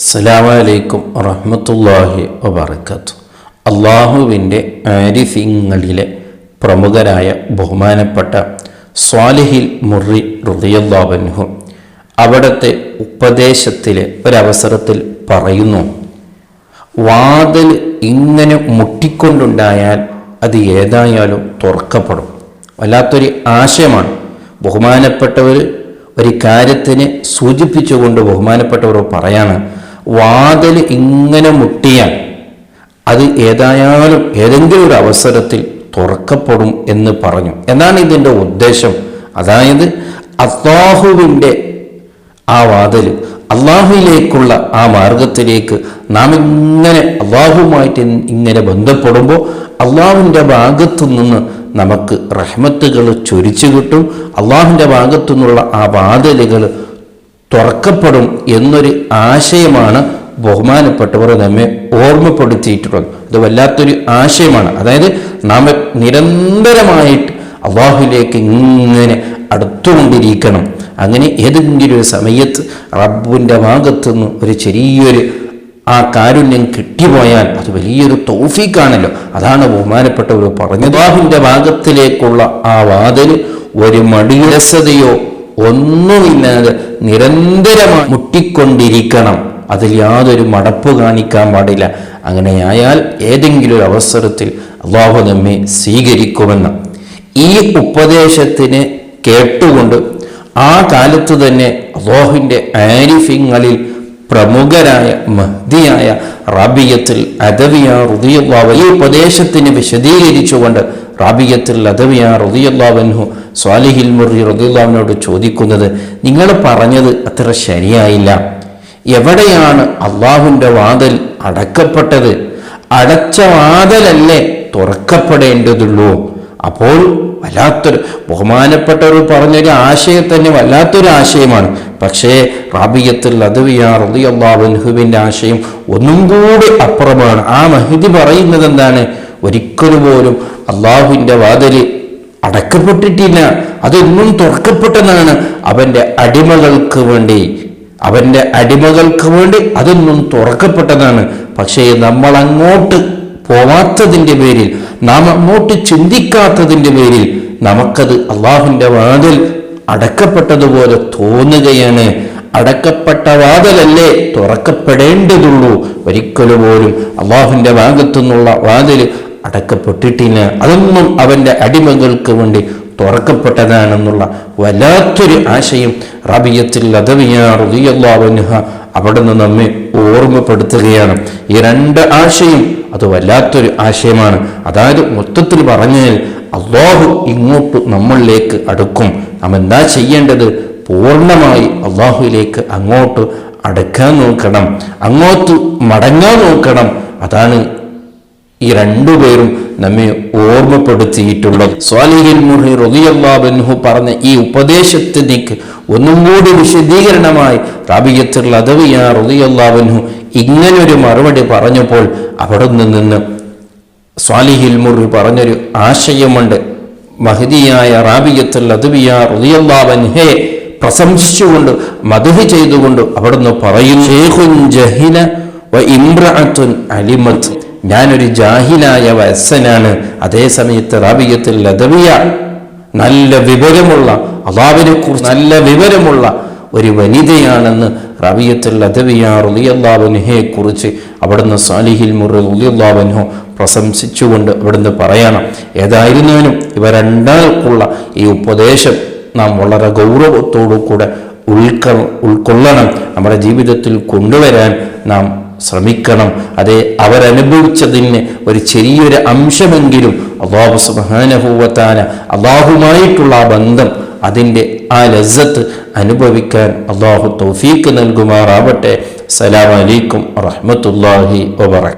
അസ്സലാമു അലൈക്കും വറഹ്മത്തുള്ളാഹി വബറകാതുഹു. അള്ളാഹുവിൻ്റെ ആരിഫീങ്ങളിലെ പ്രമുഖരായ ബഹുമാനപ്പെട്ട സ്വാലിഹിൽ മുറി റളിയല്ലാഹു അൻഹു അവിടുത്തെ ഉപദേശത്തിലെ ഒരവസരത്തിൽ പറയുന്നു, വാതിൽ ഇങ്ങനെ മുട്ടിക്കൊണ്ടുണ്ടായാൽ അത് ഏതായാലും തുറക്കപ്പെടും. വല്ലാത്തൊരു ആശയമാണ്. ബഹുമാനപ്പെട്ടവർ ഒരു കാര്യത്തിനെ സൂചിപ്പിച്ചുകൊണ്ട് ബഹുമാനപ്പെട്ടവർ പറയാണ്, വാതിൽ ഇങ്ങനെ മുട്ടിയാൽ അത് ഏതായാലും ഏതെങ്കിലും ഒരു അവസരത്തിൽ തുറക്കപ്പെടും എന്ന് പറഞ്ഞു. എന്നാണ് ഇതിൻ്റെ ഉദ്ദേശം. അതായത് അല്ലാഹുവിൻ്റെ ആ വാതിൽ, അള്ളാഹുവിലേക്കുള്ള ആ മാർഗത്തിലേക്ക് നാം ഇങ്ങനെ അള്ളാഹുമായിട്ട് ഇങ്ങനെ ബന്ധപ്പെടുമ്പോൾ അള്ളാഹുവിൻ്റെ ഭാഗത്തു നിന്ന് നമുക്ക് റഹ്മത്തുകൾ ചൊരിച്ചു കിട്ടും. അള്ളാഹുവിൻ്റെ ഭാഗത്തു നിന്നുള്ള ആ വാതിലുകൾ തുറക്കപ്പെടും എന്നൊരു ആശയമാണ് ബഹുമാനപ്പെട്ടവർ നമ്മെ ഓർമ്മപ്പെടുത്തിയിട്ടുള്ളത്. ഇത് വല്ലാത്തൊരു ആശയമാണ്. അതായത് നാം നിരന്തരമായിട്ട് അള്ളാഹുവിലേക്ക് ഇങ്ങനെ അടുത്തുകൊണ്ടിരിക്കണം. അങ്ങനെ ഏതെങ്കിലും ഒരു സമയത്ത് റബ്ബിൻ്റെ ഭാഗത്തുനിന്ന് ഒരു ചെറിയൊരു ആ കാരുണ്യം കിട്ടിപ്പോയാൽ അത് വലിയൊരു തൗഫീഖാണല്ലോ. അതാണ് ബഹുമാനപ്പെട്ടവർ പറഞ്ഞത്. അല്ലാഹുവിൻ്റെ ഭാഗത്തിലേക്കുള്ള ആ വാതിൽ ഒരു മടിയസതയോ ഒന്നുമില്ലാതെ നിരന്തരമായി മുട്ടിക്കൊണ്ടിരിക്കണം. അതിൽ യാതൊരു മടപ്പ് കാണിക്കാൻ പാടില്ല. അങ്ങനെയായാൽ ഏതെങ്കിലും ഒരു അവസരത്തിൽ അല്ലാഹു നമ്മെ സ്വീകരിക്കുമെന്ന് ഈ ഉപദേശത്തിന് കേട്ടുകൊണ്ട് ആ കാലത്ത് തന്നെ അല്ലാഹുവിൻ്റെ ആരിഫീങ്ങളിൽ പ്രമുഖരായ മഹ്ദിയായ റാബിയത്തുൽ അദവിയ റളിയല്ലാഹു അൻഹു ഈ ഉപദേശത്തിന് വിശദീകരിച്ചുകൊണ്ട് റാബിയത്തുൽ അദവിയ റളിയല്ലാഹു അൻഹു സ്വാലിഹിൽ മുറി റളിയല്ലാഹു അൻഹുവിനോട് ചോദിക്കുന്നത്, നിങ്ങൾ പറഞ്ഞത് അത്ര ശരിയായില്ല. എവിടെയാണ് അള്ളാഹുവിൻ്റെ വാതിൽ അടക്കപ്പെട്ടത്? അടച്ച വാതിലല്ലേ തുറക്കപ്പെടേണ്ടതുള്ളൂ. അപ്പോൾ വല്ലാത്തൊരു ബഹുമാനപ്പെട്ടവർ പറഞ്ഞൊരു ആശയം തന്നെ വല്ലാത്തൊരു ആശയമാണ്. പക്ഷേ റാബിയത്തുൽ അദവിയ റളിയല്ലാഹു അൻഹുവിൻ്റെ ആശയം ഒന്നും കൂടി അപ്പുറമാണ്. ആ മഹ്ദി പറയുന്നത് എന്താണ്? ഒരിക്കലും പോലും അള്ളാഹുവിൻ്റെ വാതിൽ അടക്കപ്പെട്ടിട്ടില്ല, അതൊന്നും തുറക്കപ്പെട്ടതാണ്. അവൻ്റെ അടിമകൾക്ക് വേണ്ടി അതൊന്നും തുറക്കപ്പെട്ടതാണ്. പക്ഷേ നമ്മൾ അങ്ങോട്ട് പോവാത്തതിൻ്റെ പേരിൽ, നാം അങ്ങോട്ട് ചിന്തിക്കാത്തതിൻ്റെ പേരിൽ നമുക്കത് അള്ളാഹുവിൻ്റെ വാതിൽ അടക്കപ്പെട്ടതുപോലെ തോന്നുകയാണ്. അടക്കപ്പെട്ട വാതിലല്ലേ തുറക്കപ്പെടേണ്ടതുള്ളൂ. ഒരിക്കലും പോലും അള്ളാഹുവിൻ്റെ ഭാഗത്തുനിന്നുള്ള വാതിൽ അടക്കപ്പെട്ടിട്ടില്ല. അതൊന്നും അവൻ്റെ അടിമകൾക്ക് വേണ്ടി തുറക്കപ്പെട്ടതാണെന്നുള്ള വല്ലാത്തൊരു ആശയം റാബിയത്തുൽ അദവിയ റളിയല്ലാഹു അൻഹ അവിടെ നിന്ന് നമ്മെ ഓർമ്മപ്പെടുത്തുകയാണ്. ഈ രണ്ട് ആശയം അത് വല്ലാത്തൊരു ആശയമാണ്. അതായത് മൊത്തത്തിൽ പറഞ്ഞാൽ അള്ളാഹു ഇങ്ങോട്ട് നമ്മളിലേക്ക് അടുക്കും. നാം എന്താ ചെയ്യേണ്ടത്? പൂർണ്ണമായി അള്ളാഹുവിലേക്ക് അങ്ങോട്ട് അടുക്കാൻ നോക്കണം, അങ്ങോട്ട് മടങ്ങാൻ നോക്കണം. അതാണ് ഈ രണ്ടുപേരും നമ്മെ ഓർമ്മപ്പെടുത്തിയിട്ടുള്ളത്. സ്വാലിഹിൽ മുറി റളിയല്ലാഹു അൻഹു പറഞ്ഞ ഈ ഉപദേശത്തിലേക്ക് ഒന്നും കൂടി വിശദീകരണമായി റാബിയത്തുൽ അദവിയ റളിയല്ലാഹു അൻഹു ഇങ്ങനൊരു മറുപടി പറഞ്ഞപ്പോൾ അവിടെ നിന്ന് സ്വാലിഹിൽ മുറി പറഞ്ഞൊരു ആശയമുണ്ട്. മഹ്ദിയായ റാബിയത്തുൽ അദവിയ റളിയല്ലാഹു അൻഹയെ പ്രശംസിച്ചുകൊണ്ട് മദ്ഹ് ചെയ്തുകൊണ്ട് അവിടുന്ന് പറയും, ശൈഖുൻ ജഹില വ ഇംറഅത്തുൻ അലിമത്. ഞാനൊരു ജാഹിലായ വയസ്സനാണ്. അതേ സമയത്ത് റാബിയത്തുൽ അദവിയ നല്ല വിവരമുള്ള, അല്ലാഹുവിനെ കുറിച്ച് നല്ല വിവരമുള്ള ഒരു വനിതയാണെന്ന് റാബിയത്തുൽ അദവിയ റളിയല്ലാഹു അൻഹയെ കുറിച്ച് അവിടുന്ന് സ്വാലിഹിൽ മുറി റളിയല്ലാഹു അൻഹു പ്രശംസിച്ചുകൊണ്ട് അവിടുന്ന് പറയണം. ഏതായിരുന്നാലും ഇവ രണ്ടാൾക്കുള്ള ഈ ഉപദേശം നാം വളരെ ഗൗരവത്തോടു കൂടെ ഉൾക്കൊള്ളണം, നമ്മുടെ ജീവിതത്തിൽ കൊണ്ടുവരാൻ നാം ശ്രമിക്കണം. അതേ അവരനുഭവിച്ചതിന് ഒരു ചെറിയൊരു അംശമെങ്കിലും അല്ലാഹു സുബ്ഹാനഹു വ തആല അല്ലാഹുമായിട്ടുള്ള ആ ബന്ധം, അതിൻ്റെ ആ ലസ്സത്ത് അനുഭവിക്കാൻ അല്ലാഹു തൗഫീഖ് നൽകുമാറാവട്ടെ. അസ്സലാമു അലൈക്കും വറഹ്മത്തുള്ളാഹി വബറകാതുഹു.